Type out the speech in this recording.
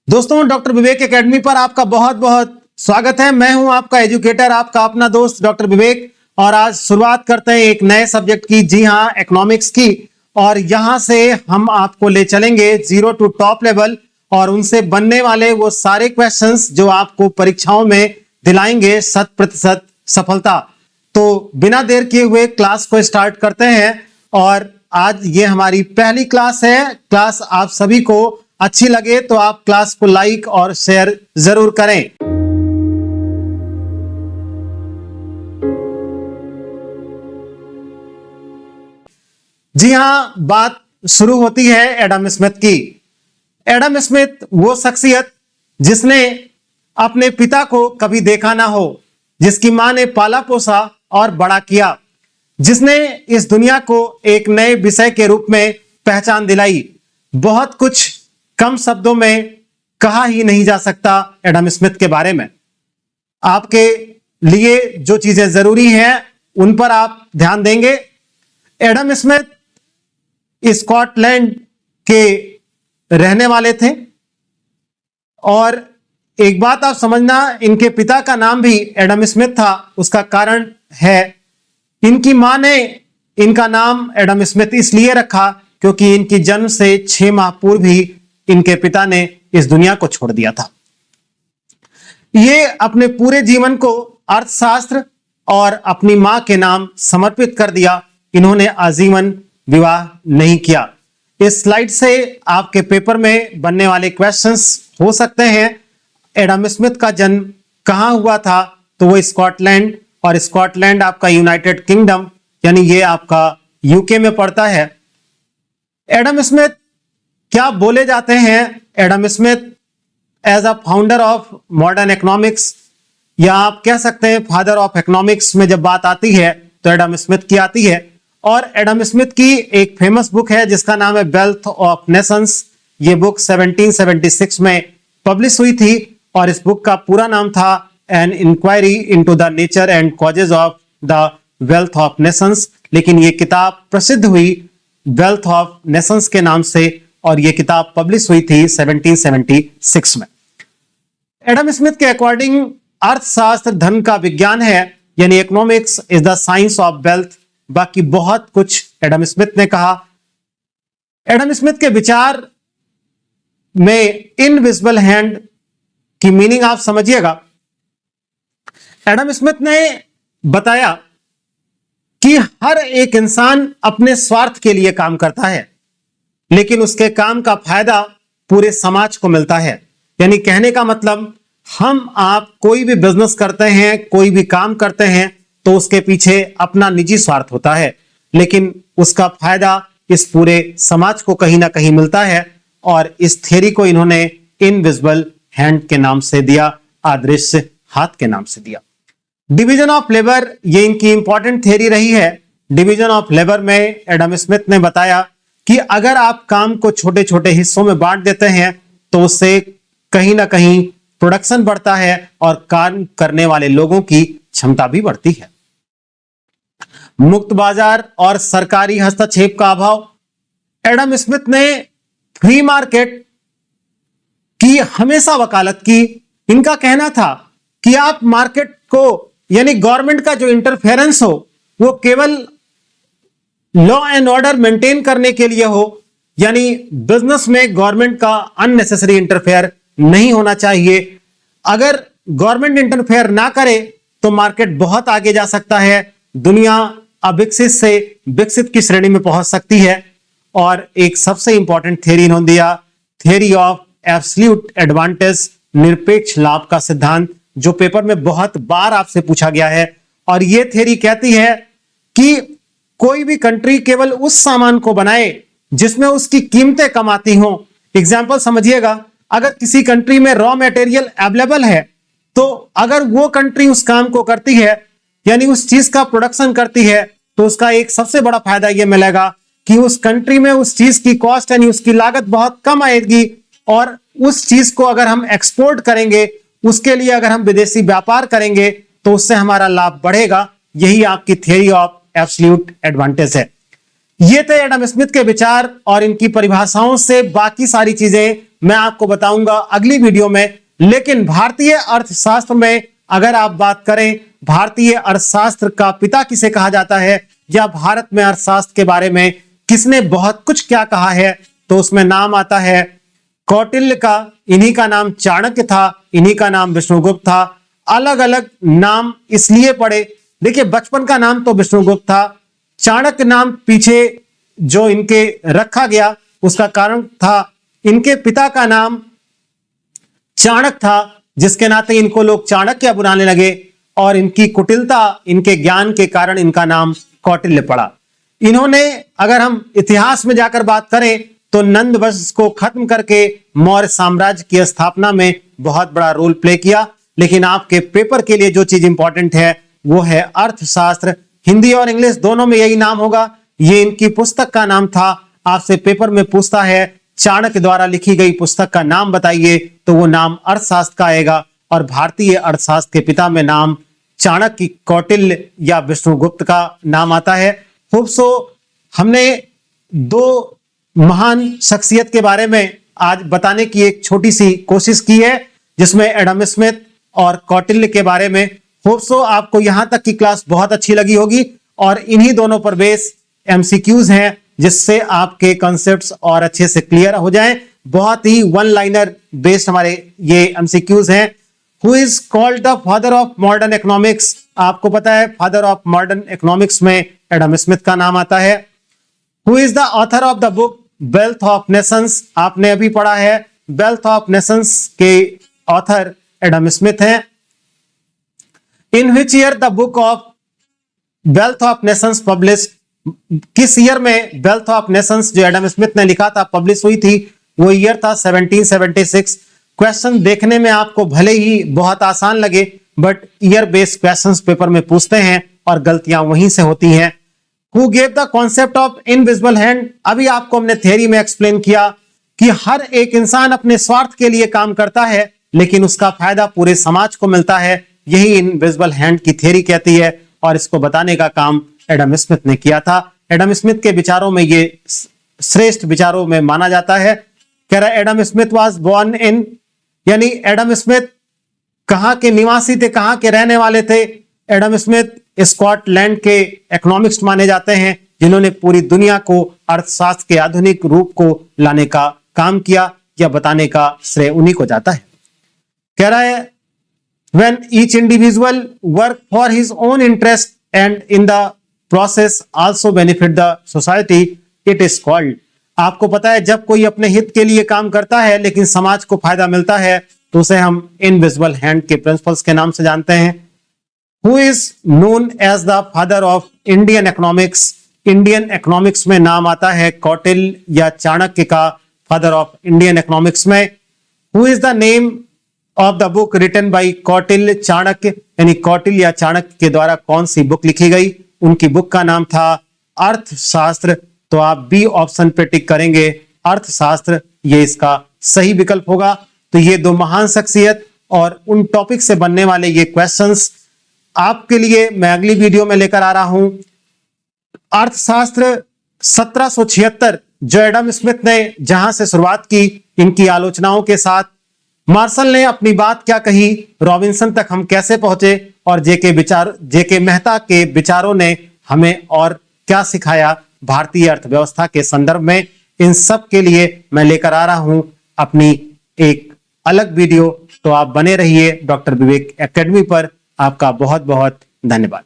दोस्तों, डॉक्टर विवेक एकेडमी पर आपका बहुत बहुत स्वागत है। मैं हूं आपका एजुकेटर, आपका अपना दोस्त डॉक्टर विवेक। और आज शुरुआत करते हैं एक नए सब्जेक्ट की, जी हां, इकोनॉमिक्स की। और यहां से हम आपको ले चलेंगे जीरो टू टॉप लेवल और उनसे बनने वाले वो सारे क्वेश्चंस जो आपको परीक्षाओं में दिलाएंगे 100% सफलता। तो बिना देर किए हुए क्लास को स्टार्ट करते हैं। और आज ये हमारी पहली क्लास है। क्लास आप सभी को अच्छी लगे तो आप क्लास को लाइक और शेयर जरूर करें। जी हां, बात शुरू होती है एडम स्मिथ की। एडम स्मिथ वो शख्सियत जिसने अपने पिता को कभी देखा ना हो, जिसकी मां ने पाला पोसा और बड़ा किया, जिसने इस दुनिया को एक नए विषय के रूप में पहचान दिलाई। बहुत कुछ कम शब्दों में कहा ही नहीं जा सकता एडम स्मिथ के बारे में। आपके लिए जो चीजें जरूरी हैं उन पर आप ध्यान देंगे। एडम स्मिथ स्कॉटलैंड के रहने वाले थे। और एक बात आप समझना, इनके पिता का नाम भी एडम स्मिथ था। उसका कारण है, इनकी मां ने इनका नाम एडम स्मिथ इसलिए रखा क्योंकि इनकी जन्म से 6 माह पूर्व ही इनके पिता ने इस दुनिया को छोड़ दिया था। ये अपने पूरे जीवन को अर्थशास्त्र और अपनी मां के नाम समर्पित कर दिया। इन्होंने आजीवन विवाह नहीं किया। इस स्लाइड से आपके पेपर में बनने वाले क्वेश्चंस हो सकते हैं। एडम स्मिथ का जन्म कहां हुआ था? तो वो स्कॉटलैंड, और स्कॉटलैंड आपका यूनाइटेड किंगडम यानी ये आपका यूके में पड़ता है। एडम स्मिथ क्या बोले जाते हैं? Adam Smith as a founder of modern economics, या आप कह सकते हैं फादर ऑफ इकोनॉमिक्स में जब बात आती है तो एडम स्मिथ की आती है। और एडम स्मिथ की एक फेमस बुक है जिसका नाम है वेल्थ ऑफ नेशंस। ये बुक 1776 में पब्लिश हुई थी और इस बुक का पूरा नाम था an inquiry into the nature and causes of the wealth of nations. लेकिन ये किताब प्रसिद्ध हुई वेल्थ ऑफ नेशंस के नाम से और यह किताब पब्लिश हुई थी 1776 में। एडम स्मिथ के अकॉर्डिंग अर्थशास्त्र धन का विज्ञान है, यानी economics is the science of wealth. बाकी बहुत कुछ एडम स्मिथ ने कहा। एडम स्मिथ के विचार में इनविजिबल हैंड की मीनिंग आप समझिएगा। एडम स्मिथ ने बताया कि हर एक इंसान अपने स्वार्थ के लिए काम करता है, लेकिन उसके काम का फायदा पूरे समाज को मिलता है। यानी कहने का मतलब, हम आप कोई भी बिजनेस करते हैं, कोई भी काम करते हैं तो उसके पीछे अपना निजी स्वार्थ होता है, लेकिन उसका फायदा इस पूरे समाज को कहीं ना कहीं मिलता है। और इस थ्योरी को इन्होंने इनविजिबल हैंड के नाम से दिया, अदृश्य हाथ के नाम से दिया। डिवीजन ऑफ लेबर, ये इनकी इंपॉर्टेंट थ्योरी रही है। डिवीजन ऑफ लेबर में एडम स्मिथ ने बताया कि अगर आप काम को छोटे छोटे हिस्सों में बांट देते हैं तो उससे कहीं ना कहीं प्रोडक्शन बढ़ता है और काम करने वाले लोगों की क्षमता भी बढ़ती है। मुक्त बाजार और सरकारी हस्तक्षेप का अभाव। एडम स्मिथ ने फ्री मार्केट की हमेशा वकालत की। इनका कहना था कि आप मार्केट को, यानी गवर्नमेंट का जो इंटरफेरेंस हो वो केवल लॉ एंड ऑर्डर मेंटेन करने के लिए हो, यानी बिजनेस में गवर्नमेंट का अननेसेसरी इंटरफेयर नहीं होना चाहिए। अगर गवर्नमेंट इंटरफेयर ना करे तो मार्केट बहुत आगे जा सकता है, दुनिया अविकसित से विकसित की श्रेणी में पहुंच सकती है। और एक सबसे इंपॉर्टेंट थ्योरी इन्होंने दिया, थ्योरी ऑफ एब्सोल्यूट एडवांटेज, निरपेक्ष लाभ का सिद्धांत, जो पेपर में बहुत बार आपसे पूछा गया है। और यह थ्योरी कहती है कि कोई भी कंट्री केवल उस सामान को बनाए जिसमें उसकी कीमतें कम आती हों। एग्जाम्पल समझिएगा, अगर किसी कंट्री में रॉ मटेरियल अवेलेबल है तो अगर वो कंट्री उस काम को करती है, यानी उस चीज का प्रोडक्शन करती है, तो उसका एक सबसे बड़ा फायदा यह मिलेगा कि उस कंट्री में उस चीज की कॉस्ट यानी उसकी लागत बहुत कम आएगी। और उस चीज को अगर हम एक्सपोर्ट करेंगे, उसके लिए अगर हम विदेशी व्यापार करेंगे तो उससे हमारा लाभ बढ़ेगा। यही आपकी थ्योरी ऑफ एब्सोल्यूट एडवांटेज है। ये थे एडम स्मिथ के विचार और इनकी परिभाषाओं से बाकी सारी चीजें मैं आपको बताऊंगा अगली वीडियो में। लेकिन भारतीय अर्थशास्त्र में अगर आप बात करें, भारतीय अर्थशास्त्र का पिता किसे कहा जाता है, या भारत में अर्थशास्त्र के बारे में किसने बहुत कुछ क्या कहा है, तो उसमें नाम आता है कौटिल्य का। इन्हीं का नाम चाणक्य था, इन्हीं का नाम विष्णुगुप्त था। अलग अलग नाम इसलिए पड़े, देखिए बचपन का नाम तो विष्णुगुप्त था, चाणक्य नाम पीछे जो इनके रखा गया उसका कारण था इनके पिता का नाम चाणक्य था, जिसके नाते इनको लोग चाणक्य बुलाने लगे, और इनकी कुटिलता, इनके ज्ञान के कारण इनका नाम कौटिल्य पड़ा। इन्होंने, अगर हम इतिहास में जाकर बात करें, तो नंद वंश को खत्म करके मौर्य साम्राज्य की स्थापना में बहुत बड़ा रोल प्ले किया। लेकिन आपके पेपर के लिए जो चीज इंपॉर्टेंट है वो है अर्थशास्त्र। हिंदी और इंग्लिश दोनों में यही नाम होगा। ये इनकी पुस्तक का नाम था। आपसे पेपर में पूछता है चाणक्य द्वारा लिखी गई पुस्तक का नाम बताइए, तो वो नाम अर्थशास्त्र का आएगा। और भारतीय अर्थशास्त्र के पिता में नाम चाणक्य, कौटिल्य या विष्णुगुप्त का नाम आता है। खूब सो हमने दो महान शख्सियत के बारे में आज बताने की एक छोटी सी कोशिश की है, जिसमें एडम स्मिथ और कौटिल्य के बारे में। होप सो आपको यहां तक की क्लास बहुत अच्छी लगी होगी, और इन्हीं दोनों पर बेस एमसीक्यूज हैं, जिससे आपके कॉन्सेप्ट्स और अच्छे से क्लियर हो जाएं। बहुत ही वन लाइनर बेस्ड हमारे ये एमसीक्यूज हैं। Who is called the father of modern economics? आपको पता है फादर ऑफ मॉडर्न इकोनॉमिक्स में एडम स्मिथ का नाम आता है। Who is the author of the book Wealth of Nations? आपने अभी पढ़ा है, वेल्थ ऑफ नेशंस के ऑथर एडम स्मिथ हैं। In which year the book of Wealth of Nations publish? किस ईयर में वेल्थ ऑफ नेशंस जो एडम स्मिथ ने लिखा था पब्लिश हुई थी? वो ईयर था 1776। क्वेश्चन देखने में आपको भले ही बहुत आसान लगे, but year based questions paper में पूछते हैं और गलतियां वहीं से होती हैं। Who gave the concept of invisible hand? अभी आपको हमने थ्योरी में एक्सप्लेन किया कि हर एक इंसान अपने स्वार्थ के लिए काम करता है, लेकिन उसका फायदा पूरे समाज को मिलता है। यही इनविजिबल हैंड की थ्योरी कहती है, और इसको बताने का काम एडम स्मिथ ने किया था। एडम स्मिथ के विचारों में ये श्रेष्ठ विचारों में माना जाता है। कह रहा Adam Smith was born in, यानी एडम स्मिथ कहां के निवासी थे, कहां के रहने वाले थे? एडम स्मिथ स्कॉटलैंड के इकोनॉमिक्स माने जाते हैं, जिन्होंने पूरी दुनिया को अर्थशास्त्र के आधुनिक रूप को लाने का काम किया, या बताने का श्रेय उन्हीं को जाता है। कह रहा है when each individual work for his own interest and in the process also benefit the society, it is called। आपको पता है जब कोई अपने हित के लिए काम करता है लेकिन समाज को फायदा मिलता है, तो उसे हम इनविजिबल हैंड के प्रिंसिपल्स के नाम से जानते हैं। Who is known as the father of Indian economics? Indian economics में नाम आता है कौटिल्य या चाणक्य का, फादर ऑफ इंडियन इकोनॉमिक्स में। Who is the name of the book written by Kautilya Chanakya? यानी कौटिल्य या चाणक्य के द्वारा कौन सी बुक लिखी गई? उनकी बुक का नाम था अर्थशास्त्र। तो आप बी ऑप्शन पे टिक करेंगे, अर्थशास्त्र, ये इसका सही विकल्प होगा। तो ये दो महान शख्सियत और उन टॉपिक से बनने वाले ये क्वेश्चंस आपके लिए मैं अगली वीडियो में लेकर आ रहा हूं। अर्थशास्त्र 1776 जो एडम स्मिथ ने जहां से शुरुआत की, इनकी आलोचनाओं के साथ मार्शल ने अपनी बात क्या कही, रॉबिन्सन तक हम कैसे पहुंचे, और जेके मेहता के विचारों ने हमें और क्या सिखाया भारतीय अर्थव्यवस्था के संदर्भ में, इन सब के लिए मैं लेकर आ रहा हूं अपनी एक अलग वीडियो। तो आप बने रहिए डॉक्टर विवेक एकेडमी पर। आपका बहुत बहुत धन्यवाद।